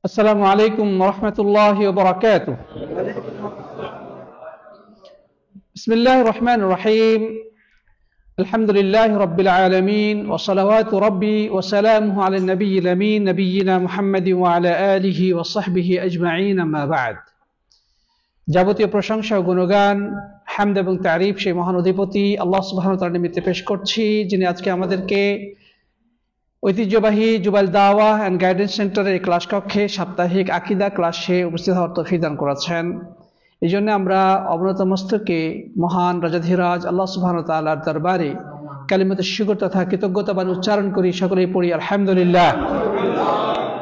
السلام عليكم ورحمة الله وبركاته. بسم الله الرحمن الرحيم. الحمد لله رب العالمين وصلوات ربي وسلامه على النبي الأمين نبينا محمد وعلى آله وصحبه أجمعين ما بعد. যাবতীয় প্রশংসা ও গুণগান হামদ এবং তারিফ সেই মহান অধিপতি আল্লাহ সুবহানাহু ওয়া তাআলার নিমিত্তে পেশ করছি, যিনি আজকে আমাদেরকে ঐতিহ্যবাহী জুবাইল দাওয়া অ্যান্ড গাইডেন্স সেন্টারের এই ক্লাস কক্ষে সাপ্তাহিক আকীদা ক্লাসে উপস্থিত হওয়ার তৌফিক দান করেছেন। এই জন্য আমরা অবনত মস্তকে মহান রাজাধিরাজ আল্লাহ সুবহানাহু ওয়া তাআলার দরবারে কালিমাতে শুকর তথা কৃতজ্ঞতা বাণী উচ্চারণ করি, সকলেই পড়ি আলহামদুলিল্লাহ।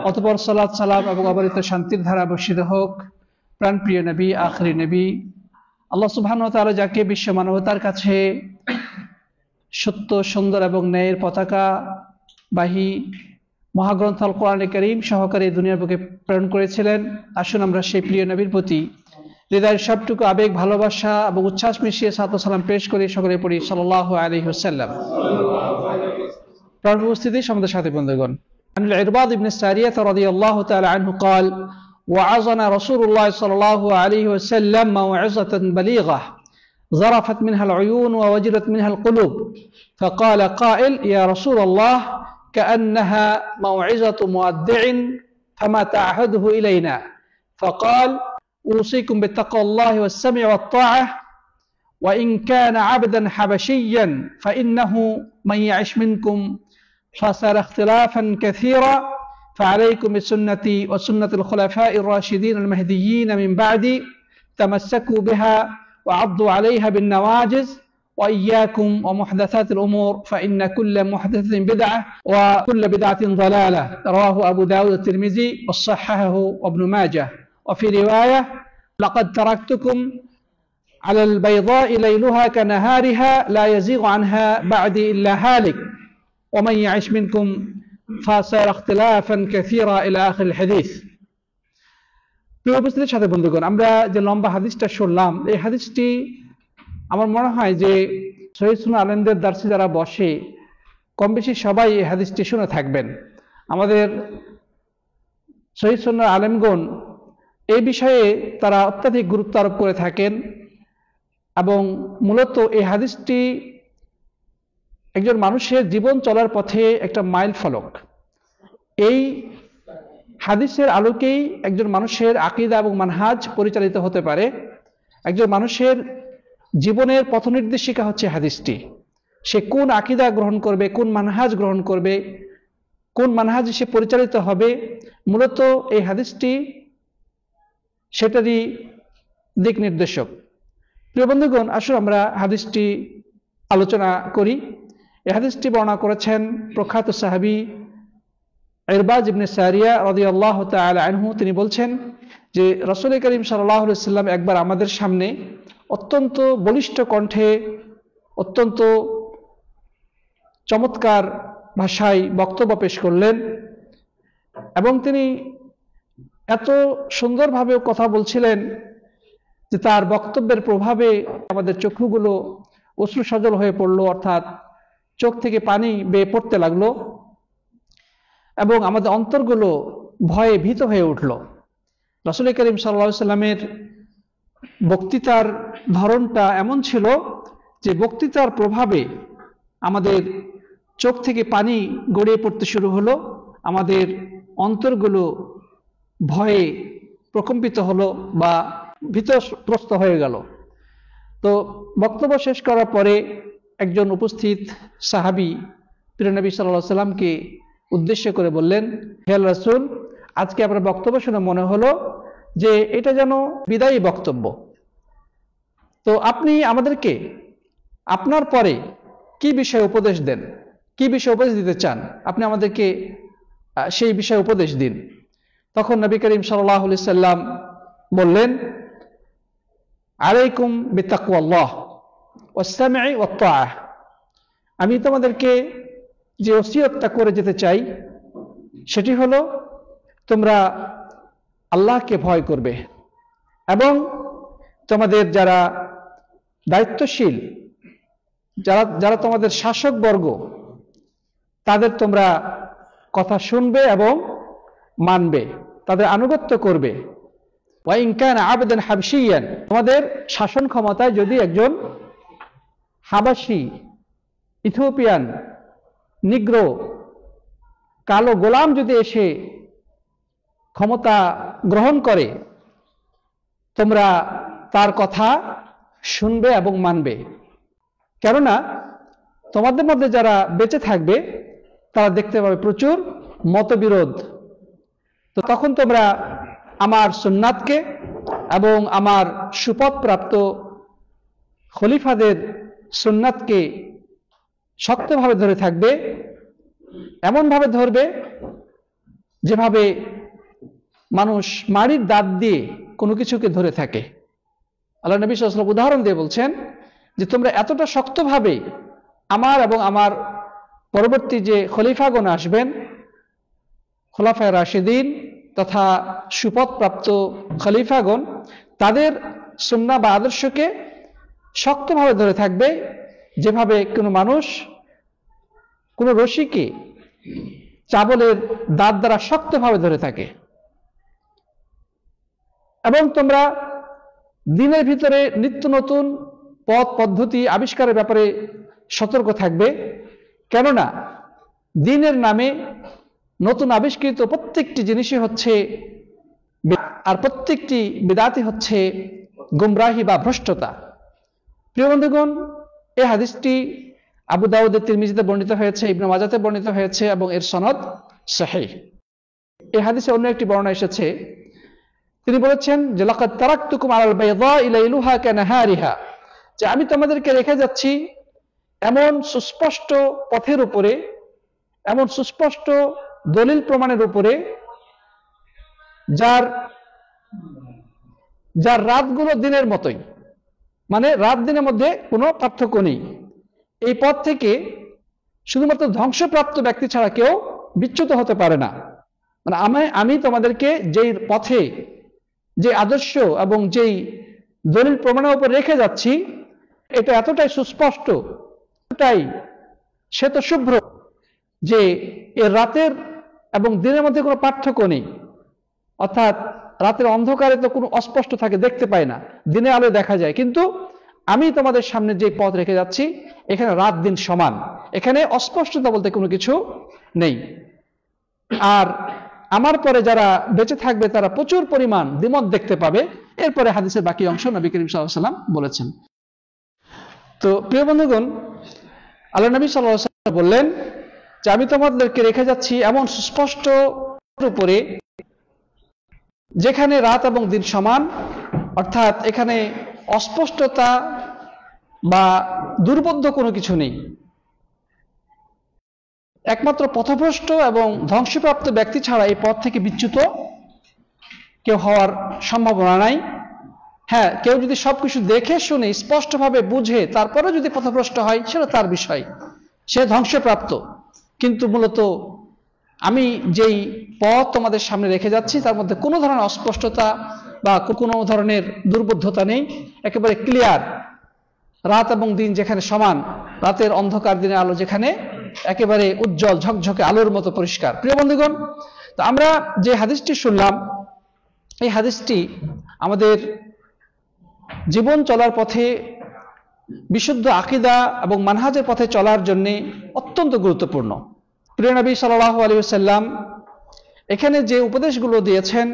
অতঃপর সালাত সালাম এবং অবারিত শান্তির ধারা বর্ষিত হোক প্রাণপ্রিয় নবী, আখিরি নবী, আল্লাহ সুবহানাহু ওয়া তাআলা যাকে বিশ্ব মানবতার কাছে সত্য, সুন্দর এবং ন্যায়ের পতাকা বাহী মহাগ্রন্থ আল কোরআনে কারীম সহকারে দুনিয়ার বুকে প্রেরণ করেছিলেন। আসুন আমরা সেই প্রিয় নবীর প্রতি হৃদয়ের সবটুকু আবেগ, ভালোবাসা এবং উচ্ছ্বাস মিশিয়ে সালাত ও সালাম পেশ করি, সকলে পড়ি সাল্লাল্লাহু আলাইহি ওয়াসাল্লাম। প্রাণ উপস্থিতি সমুদ্র সাথী বন্ধুগণ, আনিল ইরবাদ ইবনে সারিয়াহ রাদিয়াল্লাহু তাআলা আনহু قال وعظنا رسول الله صلى الله عليه وسلم موعظة بليغة ظرفت منها العيون ووجلت منها القلوب، فقال قائل يا رسول الله كأنها موعظة مودع فما تعهده إلينا؟ فقال أوصيكم بتقوى الله والسمع والطاعة، وإن كان عبدا حبشيا فإنه من يعش منكم فسيرى اختلافا كثيرا، فعليكم بسنتي وسنة الخلفاء الراشدين المهديين من بعدي، تمسكوا بها وعضوا عليها بالنواجذ، وإياكم ومحدثات الأمور فإن كل محدثة بدعة وكل بدعة ضلالة. رواه أبو داود الترمذي وصححه وابن ماجه. وفي رواية لقد تركتكم على البيضاء ليلها كنهارها لا يزيغ عنها بعدي إلا هالك، ومن يعش منكم فسيرى اختلافا كثيرا إلى آخر الحديث. প্রিয় উপস্থিতির সাথে বন্ধুগণ, আমরা যে লম্বা হাদিসটা শুনলাম, এই হাদিসটি আমার মনে হয় যে সহিহ সুন্নাহ আলেমদের দার্সে যারা বসে কম বেশি সবাই এই হাদিসটি শুনে থাকবেন। আমাদের সহিহ সুন্নাহ আলেমগণ এই বিষয়ে তারা অত্যাধিক গুরুত্ব আরোপ করে থাকেন এবং মূলত এই হাদিসটি একজন মানুষের জীবন চলার পথে একটা মাইল ফলক। এই হাদিসের আলোকেই একজন মানুষের আকীদা এবং মানহাজ পরিচালিত হতে পারে। একজন মানুষের জীবনের পথনির্দেশিকা হচ্ছে হাদিসটি। সে কোন আকীদা গ্রহণ করবে, কোন মানহাজ গ্রহণ করবে, কোন মানহাজে সে পরিচালিত হবে, মূলত এই হাদিসটি সেটারই দিক নির্দেশক। প্রিয় বন্ধুগণ, আসুন আমরা হাদিসটি আলোচনা করি। এই হাদিসটি বর্ণনা করেছেন প্রখ্যাত সাহাবী ইরবাদ ইবনে সারিয়া রাদিয়াল্লাহু তাআলা আনহু। তিনি বলছেন যে রাসূল করিম সাল্লাল্লাহু আলাইহি ওয়াসাল্লাম একবার আমাদের সামনে অত্যন্ত বলিষ্ঠ কণ্ঠে, অত্যন্ত চমৎকার ভাষায় বক্তব্য পেশ করলেন এবং তিনি এত সুন্দরভাবে কথা বলছিলেন যে তার বক্তব্যের প্রভাবে আমাদের চক্ষুগুলো অশ্রু সজল হয়ে পড়ল, অর্থাৎ চোখ থেকে পানি বেয়ে পড়তে লাগলো এবং আমাদের অন্তরগুলো ভয়ে ভীত হয়ে উঠল। রাসূল করিম সাল্লাল্লাহু আলাইহি ওয়াসাল্লামের বক্তৃতার ধরনটা এমন ছিল যে বক্তৃতার প্রভাবে আমাদের চোখ থেকে পানি গড়িয়ে পড়তে শুরু হলো, আমাদের অন্তরগুলো ভয়ে প্রকম্পিত হলো বা ভীতগ্রস্ত হয়ে গেল। তো বক্তব্য শেষ করার পরে একজন উপস্থিত সাহাবী প্রিয় নবী সাল্লাল্লাহু আলাইহি ওয়াসাল্লামকে উদ্দেশ্য করে বললেন, হে রাসূল, আজকে আপনার বক্তব্য শুনে মনে হলো যে এটা যেন বিদায়ী বক্তব্য। তো আপনি আমাদেরকে আপনার পরে কি বিষয়ে উপদেশ দেন, কি বিষয়ে উপদেশ দিতে চান, আপনি আমাদেরকে সেই বিষয়ে উপদেশ দিন। তখন নবী করিম সাল্লাল্লাহু আলাইহি ওয়াসাল্লাম বললেন, আলাইকুম বিতাকওয়াল্লাহ ওয়াস সামঈ ওয়াত তাআহ। আমি তোমাদেরকে যে ওসিয়তটা করে যেতে চাই সেটি হলো তোমরা আল্লাহকে ভয় করবে এবং তোমাদের যারা দায়িত্বশীল, যারা তোমাদের শাসক বর্গ, তাদের তোমরা কথা শুনবে এবং মানবে। তাদের আনুগত্য করবে। ওয়া ইন কানা আবদান হাবশিয়ান, তোমাদের শাসন ক্ষমতায় যদি একজন হাবাসি, ইথিওপিয়ান, নিগ্রো, কালো গোলাম যদি এসে ক্ষমতা গ্রহণ করে, তোমরা তার কথা শুনবে এবং মানবে। কেননা তোমাদের মধ্যে যারা বেঁচে থাকবে তারা দেখতে পাবে প্রচুর মতবিরোধ। তো তখন তোমরা আমার সুন্নাতকে এবং আমার সুপথপ্রাপ্ত খলিফাদের সুন্নাতকে শক্তভাবে ধরে থাকবে, এমনভাবে ধরবে যেভাবে মানুষ মাড়ির দাঁত দিয়ে কোনো কিছুকে ধরে থাকে। আল্লাহ নবী সাল্লাল্লাহু আলাইহি ওয়াসাল্লাম উদাহরণ দিয়ে বলছেন যে তোমরা এতটা শক্তভাবে আমার এবং আমার পরবর্তী যে খলিফাগণ আসবেন, খোলাফায়ে রাশিদিন তথা সুপথপ্রাপ্ত খলিফাগণ, তাদের সুন্নাহ বা আদর্শকে শক্তভাবে ধরে থাকবে যেভাবে কোনো মানুষ কোনো রশিকে চাবলের দাঁত দ্বারা শক্তভাবে ধরে থাকে। এবং তোমরা দিনের ভিতরে নিত্য নতুন পথ পদ্ধতি আবিষ্কারের ব্যাপারে সতর্ক থাকবে, কেননা দিনের নামে নতুন আবিষ্কৃত প্রত্যেকটি জিনিসই হচ্ছে, আর প্রত্যেকটি বিদআতই হচ্ছে গুমরাহি বা ভ্রষ্টতা। প্রিয় বন্ধুগণ, এই হাদিসটি আবু দাউদ তিরমিজিতে বর্ণিত হয়েছে, ইবনে মাজাতে বর্ণিত হয়েছে এবং এর সনদ সহিহ। এই হাদিসে অন্য একটি বর্ণনা এসেছে, তিনি বলেছেন যে লাকাদ তারাকতুকুম আলাল বাইদাই লাইলুহা কানাহারিহা, যে আমি তোমাদেরকে রেখে যাচ্ছি এমন সুস্পষ্ট পথের উপরে, এমন সুস্পষ্ট দলিল প্রমাণের উপরে, যার রাতগুলো দিনের মতোই, মানে রাত দিনের মধ্যে কোনো পার্থক্য নেই। এই পথ থেকে শুধুমাত্র ধ্বংসপ্রাপ্ত ব্যক্তি ছাড়া কেউ বিচ্যুত হতে পারে না। মানে আমি তোমাদেরকে যেই পথে, যে আদর্শ এবং যেই দলিল প্রমাণের উপর রেখে যাচ্ছি, এটা এতটাই সুস্পষ্ট, এতটাই শ্বেতশুভ্র যে এর রাতের এবং দিনের মধ্যে কোনো পার্থক্য নেই। অর্থাৎ রাতের অন্ধকারে তো কোনো অস্পষ্ট থাকে, দেখতে পায় না, দিনে আলো দেখা যায়, কিন্তু আমি তোমাদের সামনে যে পথ রেখে যাচ্ছি এখানে রাত দিন সমান, এখানে অস্পষ্টতা বলতে কোনো কিছু নেই। আর আমার পরে যারা বেঁচে থাকবে তারা প্রচুর পরিমাণ দ্বিমত দেখতে পাবে। এরপরে হাদিসের বাকি অংশ নবী করিম সাল্লাল্লাহু আলাইহি ওয়াসাল্লাম বলেছেন। তো প্রিয় বন্ধুগণ, আল্লাহ নবী সাল্লাল্লাহু আলাইহি ওয়াসাল্লাম বললেন যে আমি তোমাদেরকে রেখে যাচ্ছি এমন সুস্পষ্ট উপরে যেখানে রাত এবং দিন সমান, অর্থাৎ এখানে অস্পষ্টতা বা দুর্বোধ্য কোনো কিছু নেই। একমাত্র পথভ্রষ্ট এবং ধ্বংসপ্রাপ্ত ব্যক্তি ছাড়া এই পথ থেকে বিচ্যুত কেউ হওয়ার সম্ভাবনা নাই। হ্যাঁ, কেউ যদি সবকিছু দেখে শুনে স্পষ্টভাবে বুঝে তারপরে যদি পথভ্রষ্ট হয় সেটা তার বিষয়, সে ধ্বংসপ্রাপ্ত। কিন্তু মূলত আমি যেই পথ তোমাদের সামনে রেখে যাচ্ছি তার মধ্যে কোনো ধরনের অস্পষ্টতা বা কোনো ধরনের দুর্বোধ্যতা নেই, একেবারে ক্লিয়ার। রাত এবং দিন যেখানে সমান, রাতের অন্ধকার দিনের আলো যেখানে একেবারে উজ্জ্বল ঝকঝকে আলোর মতো পরিষ্কার। প্রিয় বন্ধুগণ, তো আমরা যে হাদিসটি শুনলাম, এই হাদিসটি আমাদের জীবন চলার পথে বিশুদ্ধ আকীদা এবং মানহাজের পথে চলার জন্য অত্যন্ত গুরুত্বপূর্ণ। প্রিয় নবী সাল্লাল্লাহু আলাইহি ওয়াসাল্লাম এখানে যে উপদেশগুলো দিয়েছেন,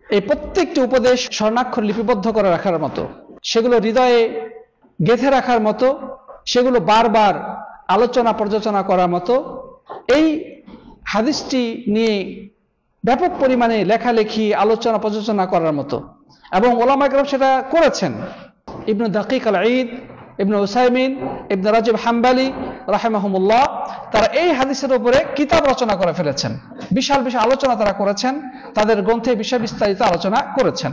এই প্রত্যেকটি উপদেশ স্বর্ণাক্ষর লিপিবদ্ধ করে রাখার মতো, সেগুলো হৃদয়ে গেঁথে রাখার মতো, সেগুলো বারবার আলোচনা পর্যালোচনা করার মতো। এই হাদিসটি নিয়ে ব্যাপক পরিমাণে লেখালেখি, আলোচনা পর্যালোচনা করার মতো, এবং ওলামা কেরাম সেটা করেছেন। ইবনে দাকিক আল ঈদ, ইবনে উসাইমিন, ইবনে রাজিব হাম্বালি রাহিমাহুমুল্লাহ, তারা এই হাদিসের উপরে কিতাব রচনা করে ফেলেছেন। বিশাল বিশাল আলোচনা তারা করেছেন, তাদের গ্রন্থে বিষয় বিস্তারিত আলোচনা করেছেন।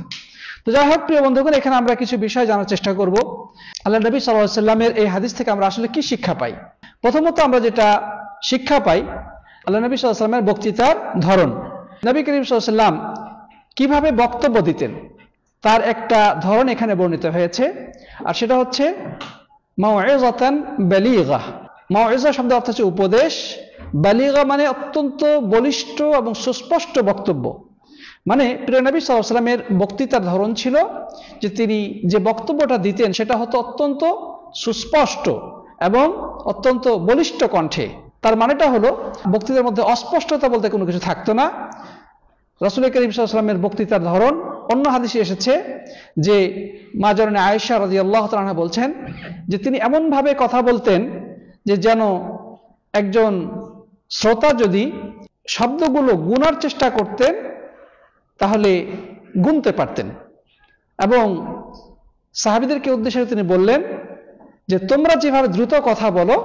তো যাই হোক প্রিয় বন্ধুগণ, এখানে আমরা কিছু বিষয় জানার চেষ্টা করব। আল্লাহ নবী সাল্লাল্লাহু আলাইহি ওয়াসাল্লামের এই হাদিস থেকে আমরা আসলে কি শিক্ষা পাই? প্রথমত আমরা যেটা শিক্ষা পাই, আল্লাহ নবী সাল্লাল্লাহু আলাইহি ওয়াসাল্লামের বক্তৃতার ধরন। নবী করিম সাল্লাল্লাহু আলাইহি ওয়াসাল্লাম কিভাবে বক্তব্য দিতেন তার একটা ধরন এখানে বর্ণিত হয়েছে, আর সেটা হচ্ছে মাউইযাতান বালিগা। মাউইযা শব্দের অর্থ হচ্ছে উপদেশ, বালিগা মানে অত্যন্ত বলিষ্ঠ এবং সুস্পষ্ট বক্তব্য। মানে প্রিয় নবী সাল্লাল্লাহু আলাইহি ওয়াসাল্লামের বক্তৃতার ধরন ছিল যে তিনি যে বক্তব্যটা দিতেন সেটা হতো অত্যন্ত সুস্পষ্ট এবং অত্যন্ত বলিষ্ঠ কণ্ঠে। তার মানেটা হলো বক্তৃতার মধ্যে অস্পষ্টতা বলতে কোনো কিছু থাকতো না। রাসূল করিম সাল্লাল্লাহু আলাইহি ওয়াসাল্লামের বক্তৃতার ধরন, অন্য হাদিসে এসেছে যে মা জননী আয়েশা রাদিয়াল্লাহু তাআলা আনহা বলছেন যে তিনি এমনভাবে কথা বলতেন যে যেন একজন শ্রোতা যদি শব্দগুলো গুনার চেষ্টা করতেন তাহলে গুনতে পারতেন। এবং সাহাবীদেরকে উদ্দেশ্যে তিনি বললেন যে তোমরা যেভাবে দ্রুত কথা বলো,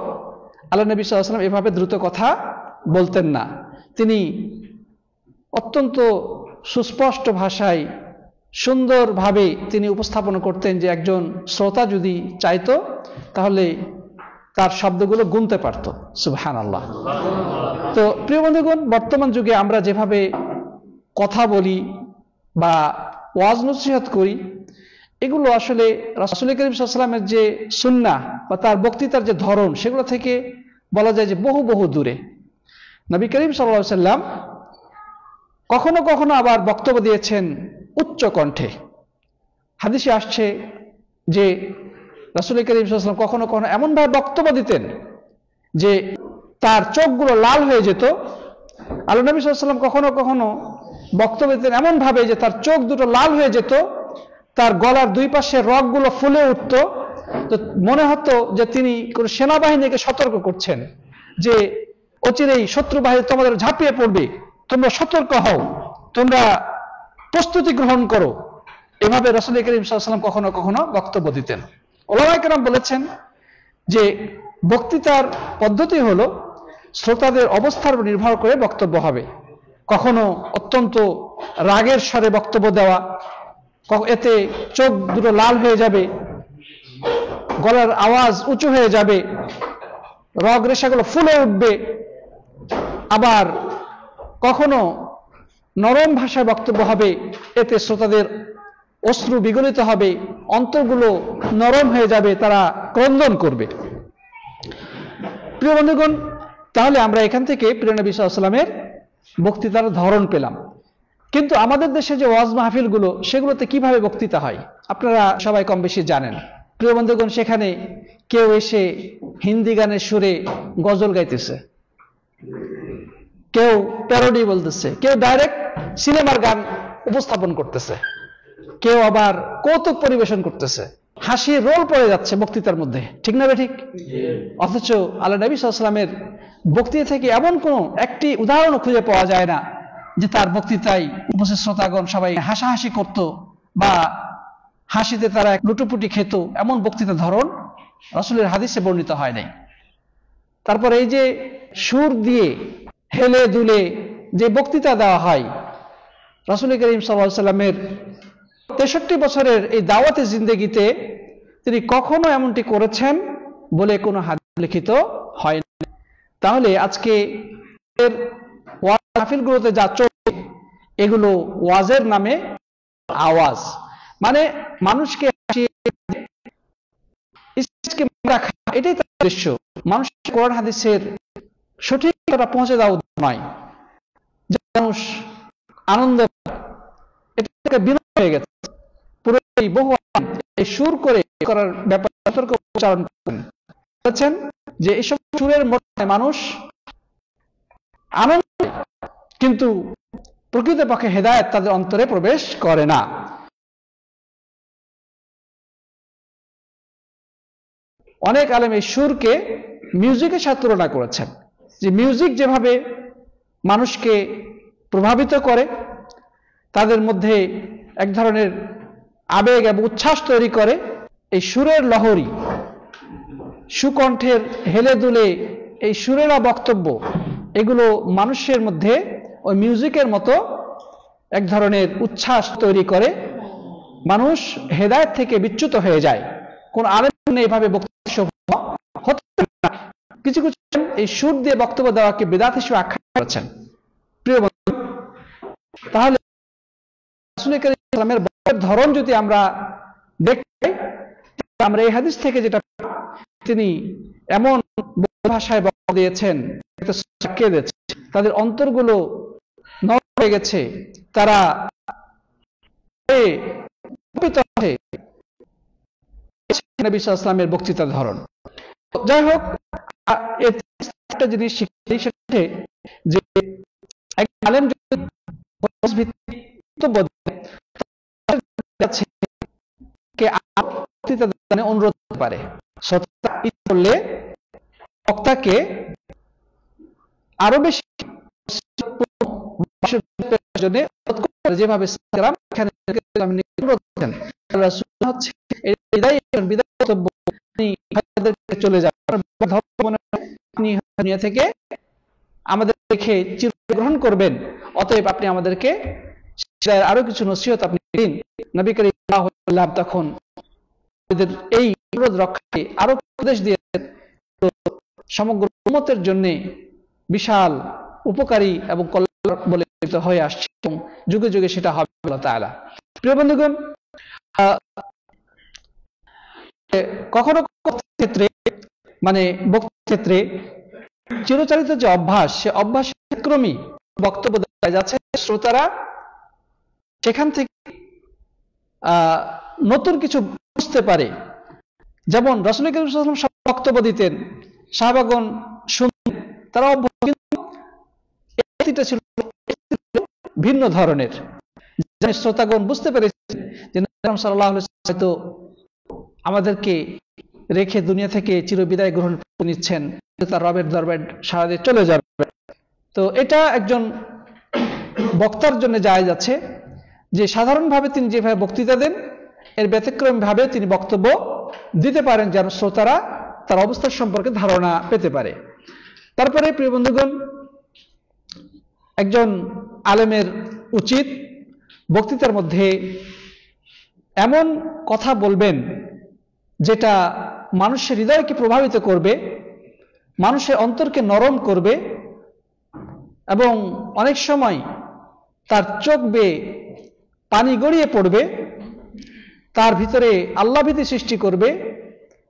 আল্লাহ নবী সাল্লাল্লাহু আলাইহি ওয়াসাল্লাম এভাবে দ্রুত কথা বলতেন না। তিনি অত্যন্ত সুস্পষ্ট ভাষায় সুন্দরভাবে তিনি উপস্থাপন করতেন যে একজন শ্রোতা যদি চাইতো তাহলে তার শব্দগুলো গুনতে পারত। সুবহানাল্লাহ। তো প্রিয় বন্ধুগণ, বর্তমান যুগে আমরা যেভাবে কথা বলি বা ওয়াজ নসিহত করি, এগুলো আসলে রাসূল করিম সাল্লাল্লাহু আলাইহি ওয়াসাল্লামের যে সুন্নাহ বা তার বক্তৃতার যে ধরন, সেগুলো থেকে বলা যায় যে বহু বহু দূরে। নবী করিম সাল্লাল্লাহু আলাইহি ওয়াসাল্লাম কখনো কখনো আবার বক্তব্য দিয়েছেন উচ্চ কণ্ঠে। হাদিসে আসছে যে রাসূল করিম সাল্লাল্লাহু আলাইহি ওয়াসাল্লাম কখনো কখনো এমনভাবে বক্তব্য দিতেন যে তার চোখগুলো লাল হয়ে যেত। আল্লাহ নবী সাল্লাল্লাহু আলাইহি ওয়াসাল্লাম কখনো কখনো বক্তব্য দিতেন এমনভাবে যে তার চোখ দুটো লাল হয়ে যেত, তার গলার দুই পাশে রগগুলো ফুলে উঠত। তো মনে হতো যে তিনি কোন সেনাবাহিনীকে সতর্ক করছেন যে অচিরেই শত্রু বাহিনী তোমাদের ঝাঁপিয়ে পড়বে, তোমরা সতর্ক হও, তোমরা প্রস্তুতি গ্রহণ করো। এভাবে রাসূল করিম সাল্লাল্লাহু আলাইহি ওয়াসাল্লাম কখনো কখনো বক্তব্য দিতেন। উলামায়ে কেরাম বলেছেন যে বক্তৃতার পদ্ধতি হলো শ্রোতাদের অবস্থার উপর নির্ভর করে বক্তব্য হবে। কখনো অত্যন্ত রাগের স্বরে বক্তব্য দেওয়া, এতে চোখ দুটো লাল হয়ে যাবে, গলার আওয়াজ উঁচু হয়ে যাবে, রগ রেশাগুলো ফুলে উঠবে। আবার কখনো নরম ভাষায় বক্তব্য হবে, এতে শ্রোতাদের অশ্রু বিগলিত হবে, অন্তরগুলো নরম হয়ে যাবে, তারা ক্রন্দন করবে। প্রিয় বন্ধুগণ, তাহলে আমরা এখান থেকে প্রিয় নবী সাল্লাল্লাহু আলাইহি ওয়াসাল্লামের বক্তৃতার ধরন পেলাম। কিন্তু আমাদের দেশে যে ওয়াজ মাহফিলগুলো, সেগুলোতে কিভাবে বক্তৃতা হয় আপনারা সবাই কম বেশি জানেন। প্রিয় বন্ধুগণ, সেখানে কেউ এসে হিন্দি গানের সুরে গজল গাইতেছে, কেউ প্যারোডি বলতেছে, কেউ ডাইরেক্ট সিনেমার গান উপস্থাপন করতেছে, কেউ আবার কৌতুক পরিবেশন করতেছে, হাসির রোল পড়ে যাচ্ছে বক্তৃতার মধ্যে, ঠিক না ঠিক? অথচ আল্লাহ নবী সাল্লাল্লাহু আলাইহি ওয়াসাল্লামের বক্তৃতা থেকে এমন কোন একটি উদাহরণ খুঁজে পাওয়া যায় না যে তার বক্তৃতায় উপস্থিত শ্রোতাগণ সবাই হাসাহাসি করত বা হাসিতে তারা লুটোপুটি খেত, এমন বক্তৃতা ধরন রাসূলের হাদিসে বর্ণিত হয় নাই। তারপর এই যে সুর দিয়ে হেলে দুলে যে বক্তৃতা দেওয়া হয়, রাসূল করিম সাল্লাল্লাহু আলাইহি ওয়াসাল্লামের 63 বছরের এই দাওয়াতে জিন্দেগিতে তিনি কখনো এমনটি করেছেন বলে কোনো হাদিস লিখিত হয় না। তাহলে আজকে ওয়াজ মাহফিলগুলোতে যা চলছে, এগুলো ওয়াজের নামে আওয়াজ, মানে মানুষকে রাখা, এটাই তার উদ্দেশ্য। মানুষকে কোরআন হাদিসের সঠিকতা পৌঁছে দেওয়া নয়, মানুষ আনন্দ, এটা বিনোদন হয়ে গেছে। পুরো বহু এই সুর করে করার ব্যাপারে সতর্ক উচ্চারণ করেছেন যে এইসব সুরের মধ্যে মানুষ আনন্দ, কিন্তু প্রকৃতপক্ষে হেদায়েত তাদের অন্তরে প্রবেশ করে না। অনেক আলেম এই সুরকে মিউজিকের সাথে তুলনা করেছেন, যে মিউজিক যেভাবে মানুষকে প্রভাবিত করে, তাদের মধ্যে এক ধরনের আবেগ এবং উচ্ছ্বাস তৈরি করে, এই সুরের লহরী, সুকণ্ঠের হেলে দুলে এই সুরেলা বক্তব্য, এগুলো মানুষের মধ্যে ওই মিউজিকের মতো এক ধরনের উচ্ছ্বাস তৈরি করে, মানুষ হেদায়েত থেকে বিচ্যুত হয়ে যায়। কোন আলেম এইভাবে বক্তব্য হতে না। কিছু কিছু এই সুর দিয়ে বক্তব্য দেওয়াকে বিদআত হিসেবে আখ্যা করেছেন। প্রিয় বন্ধু, তাহলে রাসূল করিম সাল্লাল্লাহু আলাইহি ওয়াসাল্লামের ধরন যদি আমরা দেখি, আমরা এই হাদিস থেকে যেটা তিনি এমন ভাষায় বক্তব্য দিয়েছেন দিচ্ছে, তাদের অন্তরগুলো নরম হয়ে গেছে, তারা নবী সাল্লাল্লাহু আলাইহি ওয়াসাল্লামের বক্তৃতার ধরন। যাই হোক, একটা জিনিস শিখতে সেটা যে একজন আলেম যদি অনুরোধ করতে পারে, করলে বক্তাকে আরো বেশি যেভাবে চলে যাবেন থেকে আমাদের দেখে চিরগ্রহণ করবেন, অতএব আপনি আমাদেরকে আরো কিছু নসিহত আপনি দিন। নবী করিম সাল্লাল্লাহু আলাইহি ওয়াসাল্লাম তখন এই অনুরোধ রক্ষাকে আরো উপদেশ দিয়েছেন, সমগ্র উম্মতের জন্য বিশাল উপকারী এবং কল্যাণ বলে হয়ে আসছে এবং যুগে যুগে সেটা হবে আল্লাহ তাআলা। প্রিয় বন্ধুগণ, কখনো ক্ষেত্রে মানে বক্তৃতার ক্ষেত্রে চিরচারিত যে অভ্যাস, সে অভ্যাস ক্রমেই বক্তব্য দেওয়া যাচ্ছে, শ্রোতারা সেখান থেকে নতুন কিছু বুঝতে পারে। যেমন রাসূল করিম সাল্লাল্লাহু আলাইহি ওয়াসাল্লাম বক্তব্য দিতেন, সাহাবাগণ শুনতেন, তারা ছিল ভিন্ন ধরনের, শ্রোতাগণ বুঝতে পেরেছেন যে নবী সাল্লাল্লাহু আলাইহি ওয়াসাল্লাম হয়তো আমাদেরকে রেখে দুনিয়া থেকে চিরবিদায় গ্রহণ করে নিচ্ছেন, তার রবের দরবারে সারা দিয়ে চলে যাবে। তো এটা একজন বক্তার জন্য জায়েজ আছে যে সাধারণভাবে তিনি যেভাবে বক্তৃতা দেন এর ব্যতিক্রম ভাবে তিনি বক্তব্য দিতে পারেন, যেন শ্রোতারা তার অবস্থার সম্পর্কে ধারণা পেতে পারে। তারপরে প্রিয় বন্ধুগণ, একজন আলেমের উচিত বক্তৃতার মধ্যে এমন কথা বলবেন যেটা মানুষের হৃদয়কে প্রভাবিত করবে, মানুষের অন্তরকে নরম করবে এবং অনেক সময় তার চোখ বেয়ে পানি গড়িয়ে পড়বে, তার ভিতরে আল্লাহভীতি সৃষ্টি করবে,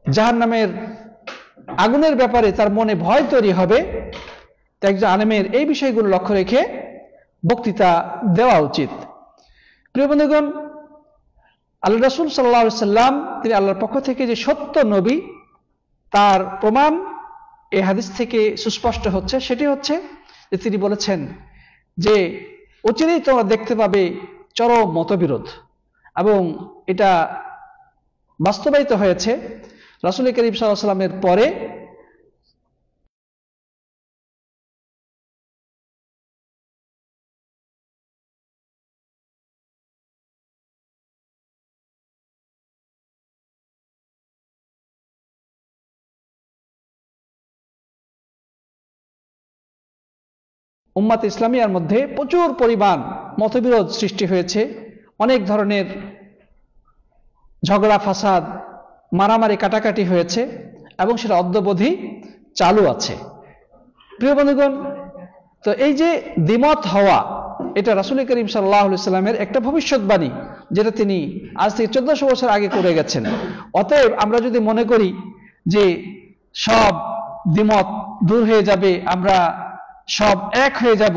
জাহান্নামের আগুনের ব্যাপারে তার মনে ভয় তৈরি হবে। তাই একজন আলেমের এই বিষয়গুলো লক্ষ্য রেখে বক্তৃতা দেওয়া উচিত। প্রিয় বন্ধুগণ, আল্লাহ রাসূল সাল্লাল্লাহু আলাইহি ওয়াসাল্লাম তিনি আল্লাহর পক্ষ থেকে যে সত্য নবী, তার প্রমাণ এই হাদিস থেকে সুস্পষ্ট হচ্ছে। সেটি হচ্ছে যে তিনি বলেছেন যে অচিরেই তোমরা দেখতে পাবে চরম মতবিরোধ, এবং এটা বাস্তবায়িত হয়েছে। রাসূল করিম সাল্লাল্লাহু আলাইহি ওয়াসাল্লামের পরে উম্মাত ইসলামিয়ার মধ্যে প্রচুর পরিমাণ মতবিরোধ সৃষ্টি হয়েছে, অনেক ধরনের ঝগড়া ফাসাদ মারামারি কাটাকাটি হয়েছে এবং সেটা অদ্যাবধি চালু আছে। প্রিয় বন্ধুগণ, তো এই যে দ্বিমত হওয়া, এটা রাসূল করিম সাল্লাল্লাহু আলাইহি ওয়াসাল্লামের একটা ভবিষ্যৎবাণী, যেটা তিনি আজ থেকে 1400 বছর আগে করে গেছেন। অতএব আমরা যদি মনে করি যে সব দ্বিমত দূর হয়ে যাবে, আমরা সব এক হয়ে যাব,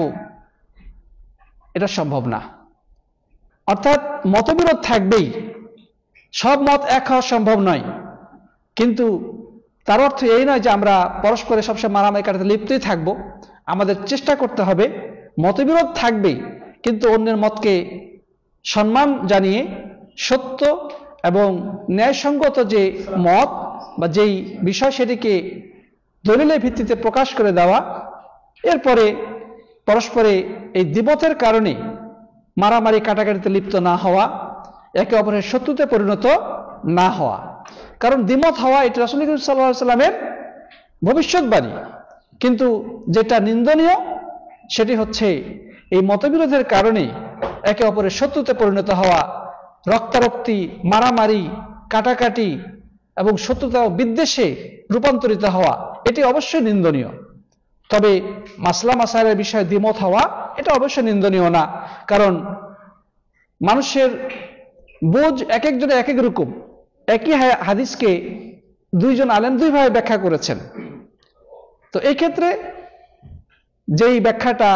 এটা সম্ভব না। অর্থাৎ মতবিরোধ থাকবেই, সব মত এক হওয়া সম্ভব নয়, কিন্তু তার অর্থ এই নয় যে আমরা পরস্পরে সবসময় মারামারি কাটাতে লিপ্তই থাকবো। আমাদের চেষ্টা করতে হবে, মতবিরোধ থাকবেই কিন্তু অন্যের মতকে সম্মান জানিয়ে সত্য এবং ন্যায়সঙ্গত যে মত বা যেই বিষয় সেটিকে দলিলের ভিত্তিতে প্রকাশ করে দেওয়া, এরপরে পরস্পরে এই দ্বিমতের কারণে মারামারি কাটাকাটিতে লিপ্ত না হওয়া, একে অপরের শত্রুতে পরিণত না হওয়া। কারণ দ্বিমত হওয়া এটা রাসূল সাল্লাল্লাহু আলাইহি ওয়াসাল্লামের ভবিষ্যৎবাণী, কিন্তু যেটা নিন্দনীয় সেটি হচ্ছে এই মতবিরোধের কারণে একে অপরের শত্রুতে পরিণত হওয়া, রক্তারক্তি, মারামারি, কাটাকাটি এবং শত্রুতা ও বিদ্বেষে রূপান্তরিত হওয়া, এটি অবশ্যই নিন্দনীয়। তবে মাসলা মাসাইলের বিষয়ে দ্বিমত হওয়া এটা অবশ্যই নিন্দনীয় না, কারণ মানুষের বুঝ এক একজনে এক এক রকম। একই হাদিসকে দুইজন আলেম দুইভাবে ব্যাখ্যা করেছেন। তো এই ক্ষেত্রে যেই ব্যাখ্যাটা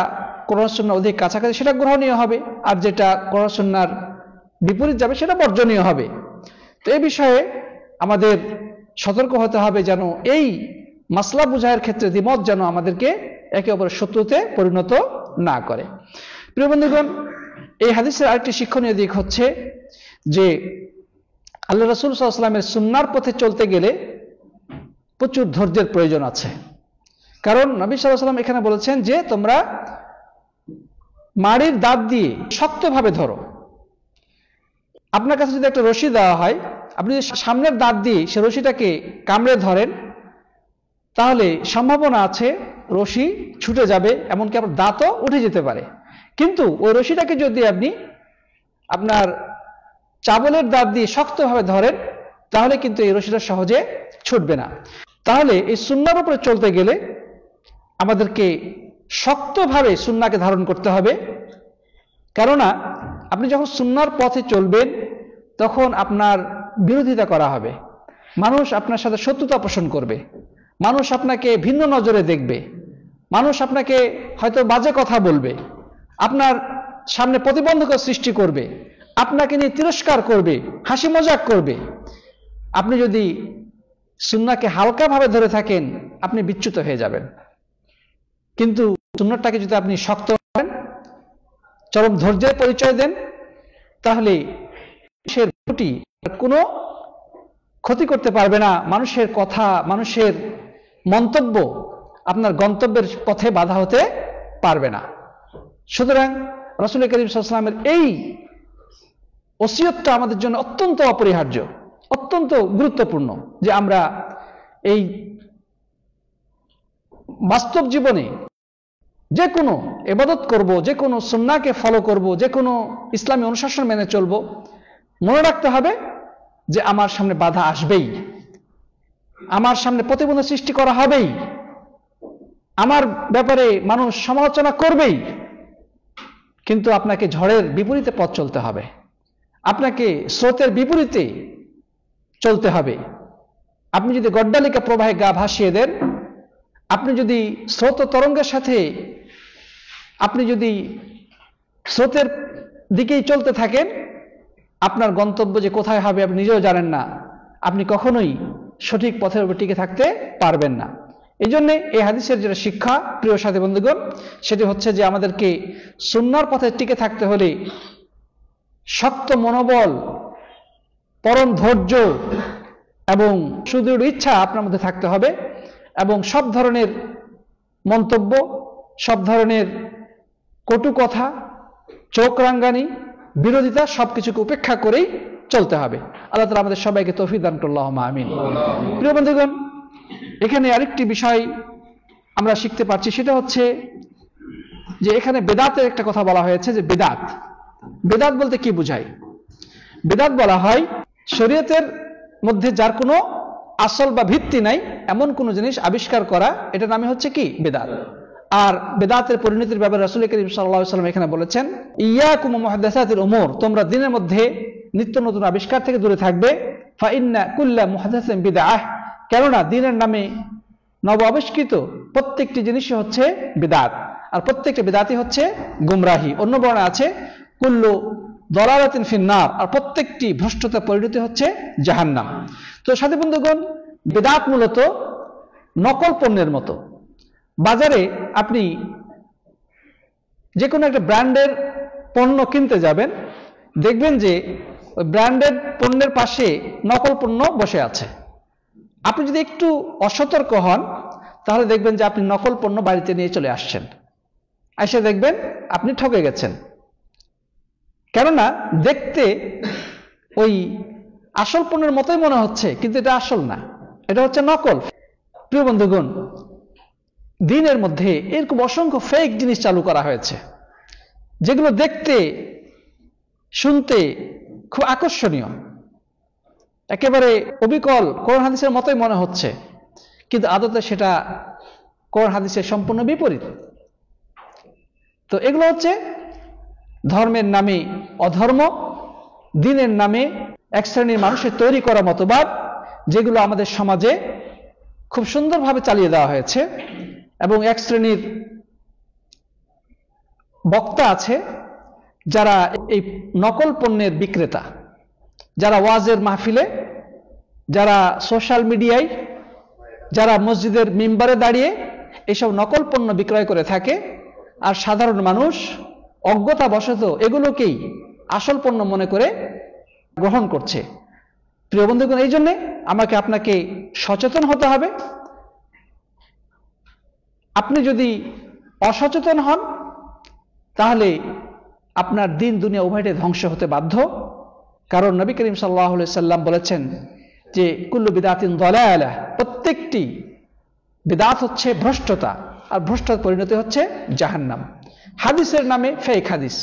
কোরআন সুন্নাহর অধিক কাছাকাছি সেটা গ্রহণীয় হবে, আর যেটা কোরআন সুন্নাহর বিপরীত যাবে সেটা বর্জনীয় হবে। তো এই বিষয়ে আমাদের সতর্ক হতে হবে যেন এই মাসলা বুঝায়ের ক্ষেত্রে দ্বিমত যেন আমাদেরকে একে অপরের শত্রুতে পরিণত না করে। প্রিয় বন্ধুগণ, এই হাদিসের আরেকটি শিক্ষণীয় দিক হচ্ছে যে আল্লাহ রাসূল সাল্লাল্লাহু আলাইহি ওয়াসাল্লামের সুন্নাহর পথে চলতে গেলে প্রচুর ধৈর্যের প্রয়োজন আছে। কারণ নবী সাল্লাল্লাহু আলাইহি ওয়াসাল্লাম এখানে বলেছেন যে তোমরা মাড়ির দাঁত দিয়ে শক্তভাবে ধরো। আপনার কাছে যদি একটা রশি দেওয়া হয়, আপনি যদি সামনের দাঁত দিয়ে সে রশিটাকে কামড়ে ধরেন, তাহলে সম্ভাবনা আছে রশি ছুটে যাবে, এমনকি আপনার দাঁতও উঠে যেতে পারে। কিন্তু ওই রশিটাকে যদি আপনি আপনার চাবলের দাঁত দিয়ে শক্তভাবে ধরেন, তাহলে কিন্তু এই রশিটা সহজে ছুটবে না। তাহলে এই সুন্নাহর উপরে চলতে গেলে আমাদেরকে শক্তভাবে সুন্নাহকে ধারণ করতে হবে। কেননা আপনি যখন সুন্নাহর পথে চলবেন তখন আপনার বিরোধিতা করা হবে, মানুষ আপনার সাথে শত্রুতা পোষণ করবে, মানুষ আপনাকে ভিন্ন নজরে দেখবে, মানুষ আপনাকে হয়তো বাজে কথা বলবে, আপনার সামনে প্রতিবন্ধকতা সৃষ্টি করবে, আপনাকে নিয়ে তিরস্কার করবে, হাসি মজাক করবে। আপনি যদি সুন্নাহকে হালকাভাবে ধরে থাকেন আপনি বিচ্যুত হয়ে যাবেন। কিন্তু সুন্নাহটাকে যদি আপনি শক্ত করেন, চরম ধৈর্যের পরিচয় দেন, তাহলে মানুষের কোনো ক্ষতি করতে পারবে না। মানুষের কথা, মানুষের মন্তব্য আপনার গন্তব্যের পথে বাধা হতে পারবে না। সুতরাং রাসূল করিম সাল্লাল্লাহু আলাইহি ওয়াসাল্লামের এই ওসিয়তটা আমাদের জন্য অত্যন্ত অপরিহার্য, অত্যন্ত গুরুত্বপূর্ণ যে আমরা এই বাস্তব জীবনে যে কোনো ইবাদত করব, যে কোনো সুন্নাহকে ফলো করব, যে কোনো ইসলামী অনুশাসন মেনে চলব, মনে রাখতে হবে যে আমার সামনে বাধা আসবেই, আমার সামনে প্রতিবন্ধক সৃষ্টি করা হবেই, আমার ব্যাপারে মানুষ সমালোচনা করবেই। কিন্তু আপনাকে ঝড়ের বিপরীতে পথ চলতে হবে, আপনাকে স্রোতের বিপরীতে চলতে হবে। আপনি যদি গড্ডালিকা প্রবাহে গা ভাসিয়ে দেন, আপনি যদি স্রোত তরঙ্গের সাথে আপনি যদি স্রোতের দিকেই চলতে থাকেন, আপনার গন্তব্য যে কোথায় হবে আপনি নিজেও জানেন না, আপনি কখনোই সঠিক পথের উপর টিকে থাকতে পারবেন না। এই জন্যে এই হাদিসের যেটা শিক্ষা, প্রিয় সাথী বন্ধুগণ, সেটি হচ্ছে যে আমাদেরকে সুন্নাহর পথে টিকে থাকতে হলে শক্ত মনোবল, পরম ধৈর্য এবং সুদৃঢ় ইচ্ছা আপনার মধ্যে থাকতে হবে, এবং সব ধরনের মন্তব্য, সব ধরনের কটু কথা, চোখ রাঙ্গানি, বিরোধিতা সবকিছুকে উপেক্ষা করেই চলতে হবে। আল্লাহ তাআলা আমাদের সবাইকে তৌফিক দান করুন, আল্লাহুম্মা আমিন। প্রিয় বন্ধুগণ, এখানে আরেকটি বিষয় আমরা শিখতে পারছি, সেটা হচ্ছে যে এখানে বেদাতের একটা কথা বলা হয়েছে যে বেদাত, বেদাত বলতে কি বোঝায়? বেদাত বলা হয় শরীয়তের মধ্যে যার কোনো আসল বা ভিত্তি নাই এমন কোন জিনিস আবিষ্কার করা, এটার নামে হচ্ছে কি বেদাত। আর বেদাতের পরিণতির ব্যাপারে রাসূল করিম সাল্লাল্লাহু আলাইহি ওয়াসাল্লাম এখানে বলেছেন, ইয়াকুম মুহাদ্দাসাতিল উমুর, তোমরা দিনের মধ্যে নিত্য নতুন আবিষ্কার থেকে দূরে থাকবে। ফা ইন্না কুল্লা মুহাদ্দাসিন বিদআহ, কেননা দিনের নামে নব আবিষ্কৃত প্রত্যেকটি জিনিসই হচ্ছে বিদআত, আর প্রত্যেকটি বিদআতই হচ্ছে গুমরাহি। অন্য বর্ণে আছে কুল্লু দালালাতিন ফিন্নার, আর প্রত্যেকটি ভ্রষ্টতা পরিণতি হচ্ছে জাহান্নাম। তো সাথী বন্ধুগণ, বিদআত মূলত নকল পণ্যের মতো। বাজারে আপনি যে কোনো একটা ব্র্যান্ডের পণ্য কিনতে যাবেন, দেখবেন যে ওই ব্র্যান্ডেড পণ্যের পাশে নকল পণ্য বসে আছে। আপনি যদি একটু অসতর্ক হন তাহলে দেখবেন যে আপনি নকল পণ্য বাড়িতে নিয়ে চলে আসছেন, এসে দেখবেন আপনি ঠকে গেছেন। কেননা দেখতে ওই আসল পণ্যের মতোই মনে হচ্ছে, কিন্তু এটা আসল না, এটা হচ্ছে নকল। প্রিয় বন্ধুগণ, দিনের মধ্যে এরকম অসংখ্য ফেক জিনিস চালু করা হয়েছে, যেগুলো দেখতে শুনতে খুব আকর্ষণীয়, একেবারে অবিকল কোরআন হাদিসের মতোই মনে হচ্ছে, কিন্তু আদতে সেটা কোরআন হাদিসের সম্পূর্ণ বিপরীত। তো এগুলো হচ্ছে ধর্মের নামে অধর্ম, দিনের নামে এক শ্রেণীর মানুষের তৈরি করা মতবাদ, যেগুলো আমাদের সমাজে খুব সুন্দরভাবে চালিয়ে দেওয়া হয়েছে, এবং এক শ্রেণীর বক্তা আছে যারা এই নকল পণ্যের বিক্রেতা, যারা ওয়াজের মাহফিলে, যারা সোশ্যাল মিডিয়ায়, যারা মসজিদের মিম্বারে দাঁড়িয়ে এইসব নকল পণ্য বিক্রয় করে থাকে, আর সাধারণ মানুষ অজ্ঞতাবশত এগুলোকেই আসল পণ্য মনে করে গ্রহণ করছে। প্রিয় বন্ধুগণ, এই জন্যে আমাকে আপনাকে সচেতন হতে হবে। আপনি যদি অসচেতন হন তাহলে আপনার দিন দুনিয়া উভয়টাই ধ্বংস হতে বাধ্য। কারণ নবী করিম সাল্লাল্লাহু আলাইহি সাল্লাম বলেছেন যে কুল্লু বিদআতিন দালালাহ, প্রত্যেকটি বিদআত হচ্ছে ভ্রষ্টতা, আর ভ্রষ্টতার পরিণতি হচ্ছে জাহান্নাম। হাদিসের নামে ফেক হাদিস,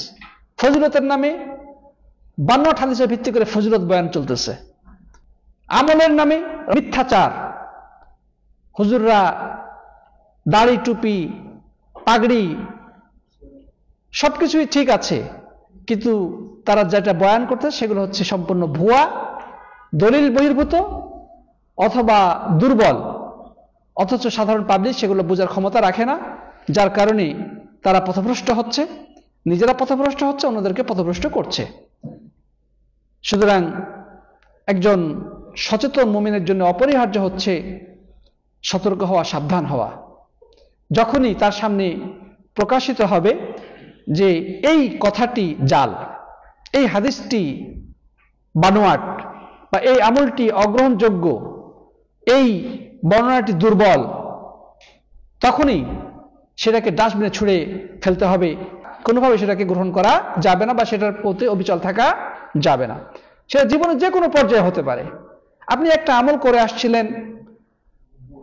ফজিলতের নামে বানোয়াট হাদিসের ভিত্তি করে ফজিলত বয়ান চলতেছে, আমলের নামে মিথ্যাচার। হুজুররা দাড়ি টুপি পাগড়ি সবকিছুই ঠিক আছে, কিন্তু তারা যেটা বয়ান করতে সেগুলো হচ্ছে সম্পূর্ণ ভুয়া, দলিল বহির্ভূত অথবা দুর্বল, অথচ সাধারণ পাবলিক সেগুলো বোঝার ক্ষমতা রাখে না, যার কারণে তারা পথভ্রষ্ট হচ্ছে, নিজেরা পথভ্রষ্ট হচ্ছে, অন্যদেরকে পথভ্রষ্ট করছে। সুতরাং একজন সচেতন মুমিনের জন্য অপরিহার্য হচ্ছে সতর্ক হওয়া, সাবধান হওয়া। যখনই তার সামনে প্রকাশিত হবে যে এই কথাটি জাল, এই হাদিসটি বানোয়াট, বা এই আমলটি অগ্রহণযোগ্য, এই বর্ণনাটি দুর্বল, তখনই সেটাকে ডাস্টবিনে ছুঁড়ে ফেলতে হবে। কোনোভাবে সেটাকে গ্রহণ করা যাবে না, বা সেটার প্রতি অবিচল থাকা যাবে না। সেটা জীবনে যে কোনো পর্যায়ে হতে পারে। আপনি একটা আমল করে আসছিলেন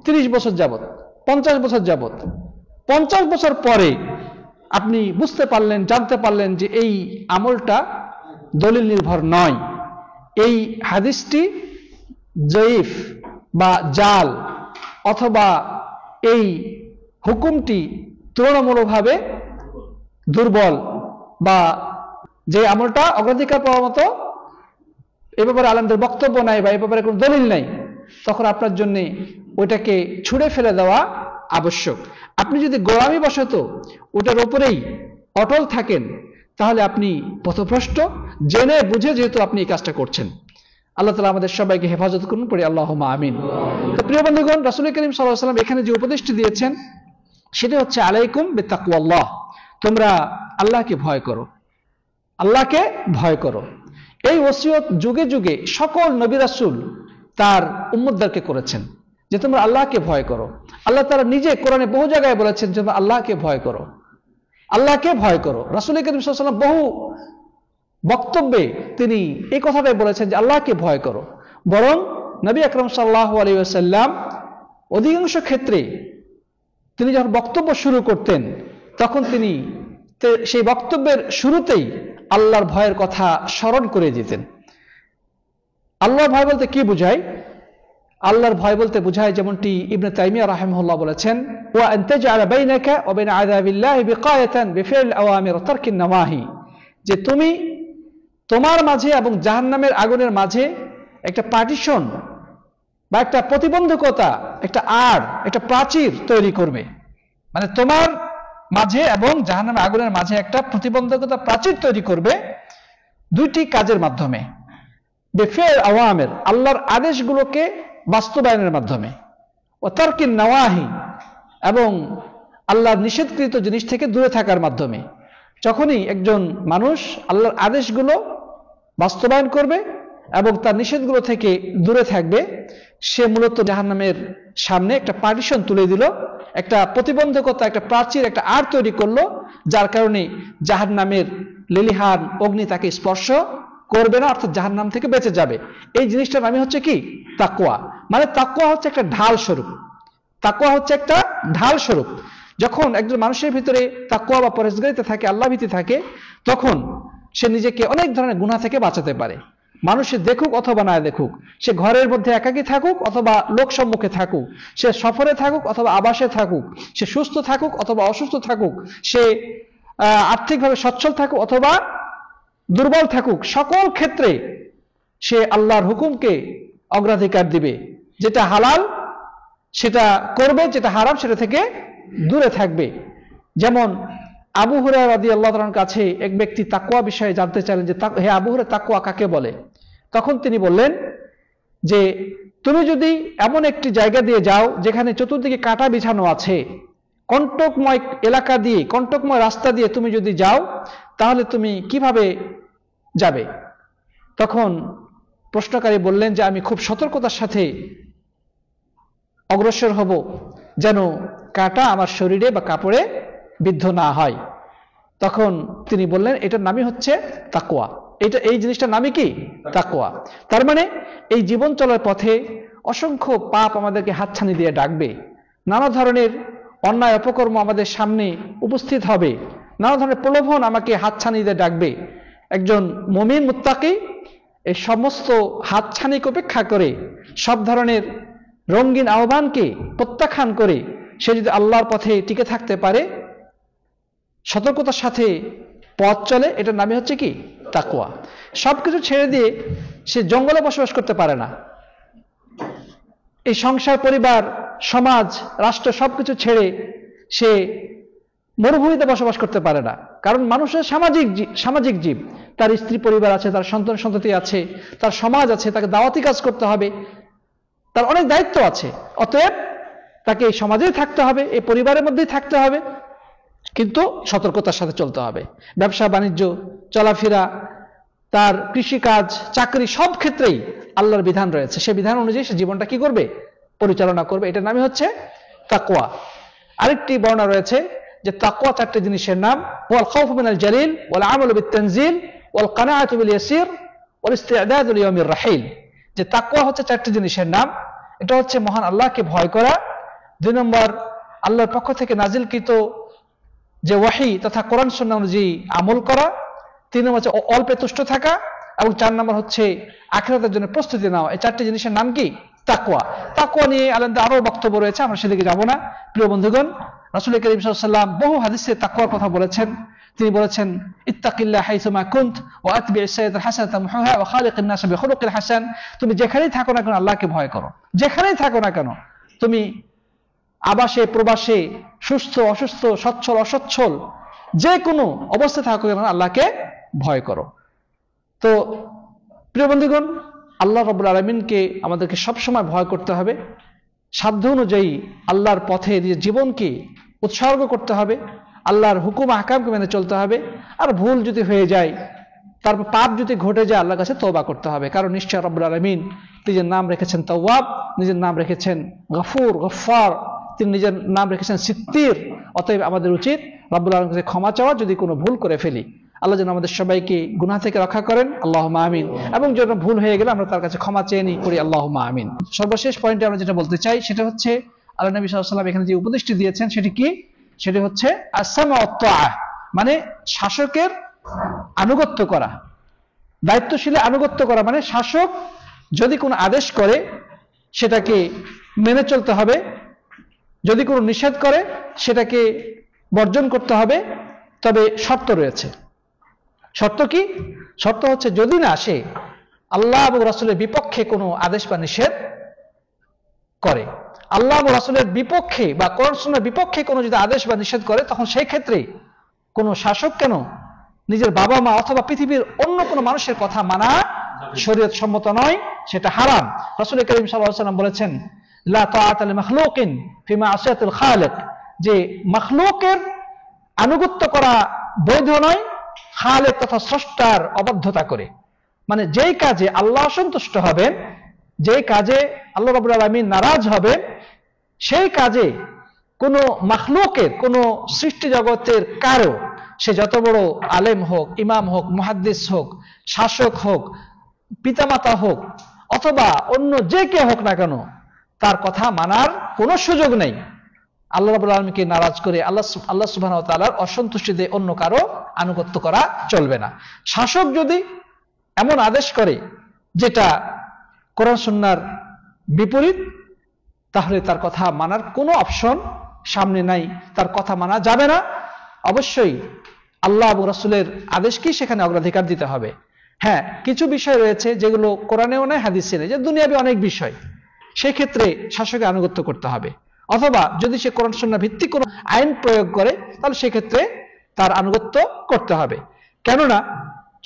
30 বছর যাবত, 50 বছর যাবত, 50 বছর পরে আপনি বুঝতে পারলেন, জানতে পারলেন যে এই আমলটা দলিল নির্ভর নয়, এই হাদিসটি জয়ীফ বা জাল, অথবা এই হুকুমটি তুলনামূলকভাবে দুর্বল, বা যে আমলটা অগ্রাধিকার পাওয়ার মতো এ ব্যাপারে আলেমদের বক্তব্য নাই, বা এ ব্যাপারে কোনো দলিল নাই, তখন আপনার জন্য ওইটাকে ছুঁড়ে ফেলে দেওয়া আবশ্যক। আপনি যদি গোলামি বশত ওটার উপরেই অটল থাকেন তাহলে আপনি পথভ্রষ্ট, জেনে বুঝে যেহেতু আপনি এই কাজটা করছেন। আল্লাহ তাআলা আমাদের সবাইকে হেফাজত করুন, পড়ি আল্লাহুম্মা আমিন। তো প্রিয় বন্ধুগণ, রাসূল করিম সাল্লাল্লাহু আলাইহি ওয়াসাল্লাম এখানে যে উপদেশটি দিয়েছেন সেটা হচ্ছে আলাইকুম বিতাকওয়াল্লাহ, তোমরা আল্লাহকে ভয় করো, আল্লাহকে ভয় করো। এই ওসিয়ত যুগে যুগে সকল নবী রাসূল তার উম্মতদেরকে করেছেন যে তোমরা আল্লাহকে ভয় করো। আল্লাহ তাআলা নিজে কোরআনে বহু জায়গায় বলেছেন যে তোমরা আল্লাহকে ভয় করো, আল্লাহকে ভয় করো। রাসূল করিম সাল্লাল্লাহু আলাইহি ওয়াসাল্লাম বহু বক্তব্যে তিনি এই কথাটাই বলেছেন যে আল্লাহকে ভয় করো। বরং নবী আকরাম সাল্লাল্লাহু আলাইহি ওয়াসাল্লাম অধিকাংশ ক্ষেত্রে তিনি যখন বক্তব্য শুরু করতেন তখন তিনি সেই বক্তব্যের শুরুতেই আল্লাহর ভয়ের কথা স্মরণ করে দিতেন। আল্লাহর ভয় বলতে কি বোঝায়? আল্লাহর ভয় বলতে বোঝায় যেমনটি ইবনে তাইমিয়া রাহিমাহুল্লাহ বলেছেন, ওয়া আন তাজআলা বাইনাকা ওয়া বাইনা আযাবিল্লাহি বিকায়াতান বিফিল আওয়ামির ওয়া তারকিন নাওয়াহি, যে তুমি তোমার মাঝে এবং জাহান্নামের আগুনের মাঝে একটা পার্টিশন বা একটা প্রতিবন্ধকতা, একটা একটা প্রাচীর তৈরি করবে। মানে তোমার মাঝে এবং জাহান্নামের আগুনের মাঝে একটা প্রতিবন্ধকতা, প্রাচীর তৈরি করবে দুইটি কাজের মাধ্যমে। বিফিল আওয়ামির, আল্লাহর আদেশগুলোকে বাস্তবায়নের মাধ্যমে, ও তারকিন নাওয়াহি, এবং আল্লাহর নিষেধকৃত জিনিস থেকে দূরে থাকার মাধ্যমে। যখনই একজন মানুষ আল্লাহর আদেশগুলো বাস্তবায়ন করবে এবং তার নিষেধগুলো থেকে দূরে থাকবে, সে মূলত জাহান্নামের সামনে একটা পার্টিশন তুলে দিল, একটা প্রতিবন্ধকতা, একটা প্রাচীর, একটা আড় তৈরি করলো, যার কারণে জাহান্নামের লেলিহান অগ্নি তাকে স্পর্শ করবে না, অর্থাৎ জাহান্নাম থেকে বেঁচে যাবে। এই জিনিসটার নামই হচ্ছে কি? তাকওয়া। মানে তাকওয়া হচ্ছে একটা ঢাল স্বরূপ, তাকওয়া হচ্ছে একটা ঢাল স্বরূপ। যখন একজন মানুষের ভিতরে তাকওয়া বা পরহেজগারিতা থাকে, আল্লাহ ভীতি থাকে, তখন সে নিজেকে অনেক ধরনের গুনাহ থেকে বাঁচাতে পারে। মানুষে দেখুক অথবা না দেখুক, সে ঘরের মধ্যে একাকী থাকুক অথবা লোক সম্মুখে থাকুক, সে সফরে থাকুক অথবা আবাসে থাকুক, সে সুস্থ থাকুক অথবা অসুস্থ থাকুক, সে আর্থিকভাবে সচ্ছল থাকুক অথবা দুর্বল থাকুক, সকল ক্ষেত্রে সে আল্লাহর হুকুমকে অগ্রাধিকার দিবে। যেটা হালাল সেটা করবে, যেটা হারাম সেটা থেকে দূরে থাকবে। যেমন আবু হুরায়রা রাদিয়াল্লাহু তাআলার কাছে এক ব্যক্তি তাকওয়া বিষয়ে জানতে চাইলেন যে হে আবু হুরায়রা, তাকওয়া কাকে বলে? তখন তিনি বললেন যে তুমি যদি এমন একটি জায়গা দিয়ে যাও যেখানে চতুর্দিকে কাঁটা বিছানো আছে, কণ্টকময় এলাকা দিয়ে, কণ্টকময় রাস্তা দিয়ে তুমি যদি যাও, তাহলে তুমি কিভাবে যাবে? তখন প্রশ্নকারী বললেন যে আমি খুব সতর্কতার সাথে অগ্রসর হব, যেন কাঁটা আমার শরীরে বা কাপড়ে বিদ্ধ না হয়। তখন তিনি বললেন এটার নামই হচ্ছে তাকওয়া। এই জিনিসটার নামই কি? তাকওয়া। তার মানে এই জীবন চলার পথে অসংখ্য পাপ আমাদেরকে হাতছানি দিয়ে ডাকবে, নানা ধরনের অন্যায় অপকর্ম আমাদের সামনে উপস্থিত হবে, নানা ধরনের প্রলোভন আমাকে হাতছানি দিয়ে ডাকবে। একজন মুমিন মুত্তাকি এই সমস্ত হাতছানিকে উপেক্ষা করে, সব ধরনের রঙিন আহ্বানকে প্রত্যাখ্যান করে সে যদি আল্লাহর পথে টিকে থাকতে পারে, সতর্কতার সাথে পথ চলে, এটার নামই হচ্ছে কি? তাকওয়া। সবকিছু ছেড়ে দিয়ে সে জঙ্গলে বসবাস করতে পারে না, এই সংসার, পরিবার, সমাজ, রাষ্ট্র সবকিছু ছেড়ে সে মরুভূমিতে বসবাস করতে পারে না। কারণ মানুষের সামাজিক জীব, তার স্ত্রী পরিবার আছে, তার সন্তান সন্ততি আছে, তার সমাজ আছে, তাকে দাওয়াতি কাজ করতে হবে, তার অনেক দায়িত্ব আছে। অতএব তাকে এই সমাজেই থাকতে হবে, এই পরিবারের মধ্যেই থাকতে হবে, কিন্তু সতর্কতার সাথে চলতে হবে। ব্যবসা বাণিজ্য, চলাফেরা, তার কৃষিকাজ, চাকরি, সব ক্ষেত্রেই আল্লাহর বিধান রয়েছে, সে বিধান অনুযায়ী সে জীবনটা কি করবে? পরিচালনা করবে। এটার নামই হচ্ছে তাকওয়া। আরেকটি বর্ণনা রয়েছে যে তাকওয়া চারটি জিনিসের নাম: ওয়াল খাউফু মিনাল জালিল, ওয়াল আমালু বিত-তানজিল, ওয়াল কানাআতু বিল ইয়াসির, ওয়াল ইসতি'দাদু লিয়াউমির রাহিল। যে তাকওয়া হচ্ছে চারটি জিনিসের নাম। এটা হচ্ছে মহান আল্লাহকে ভয় করা, 2 নম্বর আল্লাহর পক্ষ থেকে নাজিলকৃত যে ওয়াহী তথা কোরআন সুন্নাহ অনুযায়ী আমল করা, 3 নম্বর হচ্ছে অল্পে তুষ্ট থাকা, এবং 4 নম্বর হচ্ছে আখিরাতের জন্য প্রস্তুতি নেওয়া। এই চারটি জিনিসের নাম কি? তাকওয়া। তাকওয়া নিয়ে আলেমদের আরো বক্তব্য রয়েছে, আমরা সেদিকে যাব না। প্রিয় বন্ধুগণ, রাসূল করিম সাল্লাল্লাহু আলাইহি ওয়াসাল্লাম বহু হাদিসে তাকওয়ার কথা বলেছেন। তিনি বলেছেন, ইত্তাকিল্লাহ হাইসুমা কুনত ওয়া আতবি'স সাইয়্যাতাল হাসানাতা মুহুহা ওয়া খালিকিন নাস বিখুলুকিল হাসান। তুমি যেখানেই থাকো না কেন আল্লাহকে ভয় করো, যেখানেই থাকো না কেন, তুমি আবাসে প্রবাসে, সুস্থ অসুস্থ, সচ্ছল অসচ্ছল, যে কোনো অবস্থায় থাকো কেন আল্লাহকে ভয় করো। তো প্রিয় বন্ধুগণ, আল্লাহ রাব্বুল আলামিনকে আমাদেরকে সবসময় ভয় করতে হবে, সাধ্য অনুযায়ী আল্লাহর পথে নিজের জীবনকে উৎসর্গ করতে হবে, আল্লাহর হুকুম আহকামকে মেনে চলতে হবে। আর ভুল যদি হয়ে যায়, তারপর পাপ যদি ঘটে যায়, আল্লাহর কাছে তওবা করতে হবে। কারণ নিশ্চয় রাব্বুল আলামিন নিজের নাম রেখেছেন তাওয়াব, নিজের নাম রেখেছেন গফুর, গফফার, তিনি নিজের নাম রেখেছেন সিত্তির। অতএব আমাদের উচিত রাব্বুল আলামিনের কাছে ক্ষমা চাওয়া যদি কোনো ভুল করে ফেলি। আল্লাহ যেন আমাদের সবাইকে গুনাহ থেকে রক্ষা করেন, আল্লাহুম্মা আমিন। এবং যেন ভুল হয়ে গেলে আমরা তার কাছে ক্ষমা চেয়ে নিই, করি আল্লাহুম্মা আমিন। সর্বশেষ পয়েন্টে আমরা যেটা বলতে চাই সেটা হচ্ছে, আল্লাহ নবী সাল্লাল্লাহু আলাইহি ওয়াসাল্লাম এখানে যে উপদেশটি দিয়েছেন সেটি কি? সেটি হচ্ছে আস-সামউ ওয়াত-তাআহ, মানে শাসকের আনুগত্য করা, দায়িত্বশীলের আনুগত্য করা। মানে শাসক যদি কোনো আদেশ করে সেটাকে মেনে চলতে হবে, যদি কোনো নিষেধ করে সেটাকে বর্জন করতে হবে। তবে শর্ত রয়েছে। শর্ত কি? শর্ত হচ্ছে যদি না সে আল্লাহ এবং রাসূলের বিপক্ষে কোনো আদেশ বা নিষেধ করে, আল্লাহ এবং রাসূলের বিপক্ষে বা কোরআন সুন্নাহর বিপক্ষে কোনো যদি আদেশ বা নিষেধ করে, তখন সেই ক্ষেত্রে কোনো শাসক কেন নিজের বাবা মা অথবা পৃথিবীর অন্য কোনো মানুষের কথা মানা শরীয়ত সম্মত নয়, সেটা হারাম। রাসূল করিম সাল্লাল্লাহু আলাইহি ওয়াসাল্লাম বলেছেন, লা তাআতা লিমাখলুকিন ফি মা'সিয়াতিল খালিক, যে মাখলুকের আনুগত্য করা বৈধ নয় খালেক তথা স্রষ্টার অবাধ্যতা করে। মানে যেই কাজে আল্লাহ অসন্তুষ্ট হবেন, যেই কাজে আল্লাহ রাব্বুল আলামিন নারাজ হবেন, সেই কাজে কোনো মাখলুকের, কোনো সৃষ্টি জগতের কারো, সে যত বড় আলেম হোক, ইমাম হোক, মুহাদ্দিস হোক, শাসক হোক, পিতামাতা হোক, অথবা অন্য যে কে হোক না কেন, তার কথা মানার কোনো সুযোগ নেই। আল্লাহ রাব্বুল আলামিনকে নারাজ করে আল্লাহ সুবহানাহু ওয়া তাআলার অসন্তুষ্টিতে অন্য কারো আনুগত্য করা চলবে না। শাসক যদি এমন আদেশ করে যেটা কোরআন সুন্নাহর বিপরীত, তাহলে তার কথা মানার কোনো অপশন সামনে নাই, তার কথা মানা যাবে না। অবশ্যই আল্লাহ এবং রাসূলের আদেশকেই সেখানে অগ্রাধিকার দিতে হবে। হ্যাঁ, কিছু বিষয় রয়েছে যেগুলো কোরআনেও নেই, হাদিসে নেই, যে দুনিয়াবি অনেক বিষয়, সেই ক্ষেত্রে শাসকের আনুগত্য করতে হবে। অথবা যদি সে কোরআন সুন্নাহ ভিত্তিক কোনো আইন প্রয়োগ করে, তাহলে সেক্ষেত্রে তার আনুগত্য করতে হবে। কেননা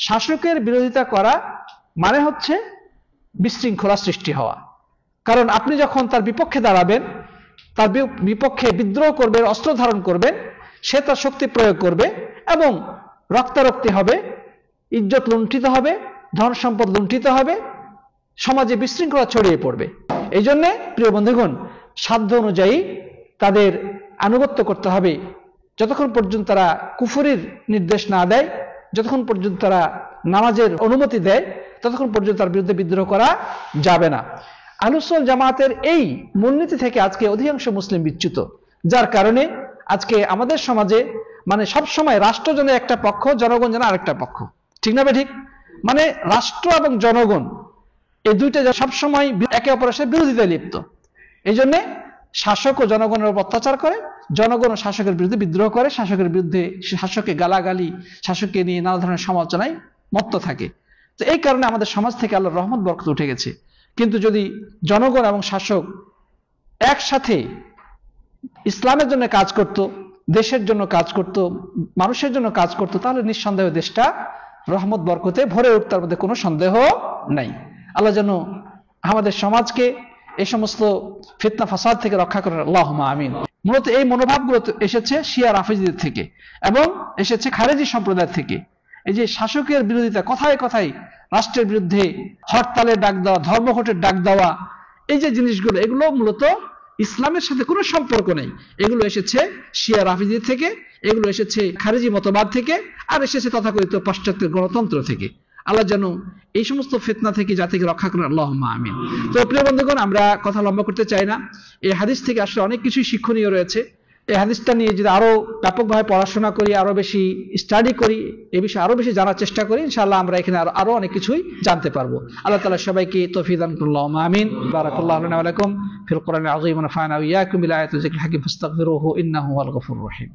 শাসকের বিরোধিতা করা মানে হচ্ছে বিশৃঙ্খলা সৃষ্টি হওয়া। কারণ আপনি যখন তার বিপক্ষে দাঁড়াবেন, তার বিপক্ষে বিদ্রোহ করবেন, অস্ত্র ধারণ করবেন, সে তার শক্তি প্রয়োগ করবে এবং রক্তারক্তি হবে, ইজ্জত লুণ্ঠিত হবে, ধন সম্পদ লুণ্ঠিত হবে, সমাজে বিশৃঙ্খলা ছড়িয়ে পড়বে। এই জন্যে প্রিয় বন্ধুগণ, সাধ্য অনুযায়ী তাদের আনুগত্য করতে হবে। যতক্ষণ পর্যন্ত তারা কুফরির নির্দেশ না দেয়, যতক্ষণ পর্যন্ত তারা নামাজের অনুমতি দেয়, ততক্ষণ পর্যন্ত তার বিরুদ্ধে বিদ্রোহ করা যাবে না। আহলুস সুন্নাহ জামাতের এই মূলনীতি থেকে আজকে অধিকাংশ মুসলিম বিচ্যুত, যার কারণে আজকে আমাদের সমাজে মানে সবসময় রাষ্ট্র যেন একটা পক্ষ, জনগণ যেন আরেকটা পক্ষ। ঠিক না ঠিক? মানে রাষ্ট্র এবং জনগণ এই দুইটা সবসময় একে অপরের সাথে বিরোধিতায় লিপ্ত। এই জন্যে শাসক ও জনগণের উপর অত্যাচার করে, জনগণ ও শাসকের বিরুদ্ধে বিদ্রোহ করে, শাসকের বিরুদ্ধে শাসককে গালাগালি, শাসককে নিয়ে নানা ধরনের সমালোচনায় মত্ত থাকে। তো এই কারণে আমাদের সমাজ থেকে আল্লাহর রহমত বরকত উঠে গেছে। কিন্তু যদি জনগণ এবং শাসক একসাথে ইসলামের জন্য কাজ করত, দেশের জন্য কাজ করত, মানুষের জন্য কাজ করত, তাহলে নিঃসন্দেহে দেশটা রহমত বরকতে ভরে উঠত, তার মধ্যে কোনো সন্দেহ নাই। আল্লাহ যেন আমাদের সমাজকে এই সমস্ত ফিতনা ফাসাদ থেকে রক্ষা করেন, আল্লাহুম্মা আমিন। মূলত এই মনোভাবগুলো এসেছে শিয়া রাফিজিদের থেকে এবং এসেছে খারেজি সম্প্রদায় থেকে। এই যে শাসকের বিরোধিতা, কথায় কথায় রাষ্ট্রের বিরুদ্ধে হরতালের ডাক দেওয়া, ধর্মঘটের ডাক দেওয়া, এই যে জিনিসগুলো, এগুলো মূলত ইসলামের সাথে কোনো সম্পর্ক নেই। এগুলো এসেছে শিয়া রাফিজি থেকে, এগুলো এসেছে খারেজি মতবাদ থেকে, আর এসেছে তথাকথিত পাশ্চাত্যের গণতন্ত্র থেকে। আল্লাহ যেন এই সমস্ত ফিতনা থেকে জাতিকে রক্ষা করেন, আল্লাহুম্মা আমিন। তো প্রিয় বন্ধুগণ, আমরা কথা লম্বা করতে চাই না। এই হাদিস থেকে আসলে অনেক কিছুই শিক্ষণীয় রয়েছে। এই হাদিসটা নিয়ে যদি আরো ব্যাপকভাবে পড়াশোনা করি, আরো বেশি স্টাডি করি, এই বিষয়ে আরো বেশি জানার চেষ্টা করি, ইনশাআল্লাহ আমরা এখানে আরো অনেক কিছুই জানতে পারবো। আল্লাহ তাআলা সবাইকে তৌফিক দান করুন, আল্লাহুম্মা আমিন। বারাকাল্লাহু লানা ওয়া লাকুম ফিল কুরআনিল আযীম ওয়া নাফা'না ওয়া ইয়্যাকুম বিল আয়াতি ওয়া যিকরিল হাকীম ফাস্তাগফিরুহু ইন্নাহু হুয়াল গফুরুর রহিম।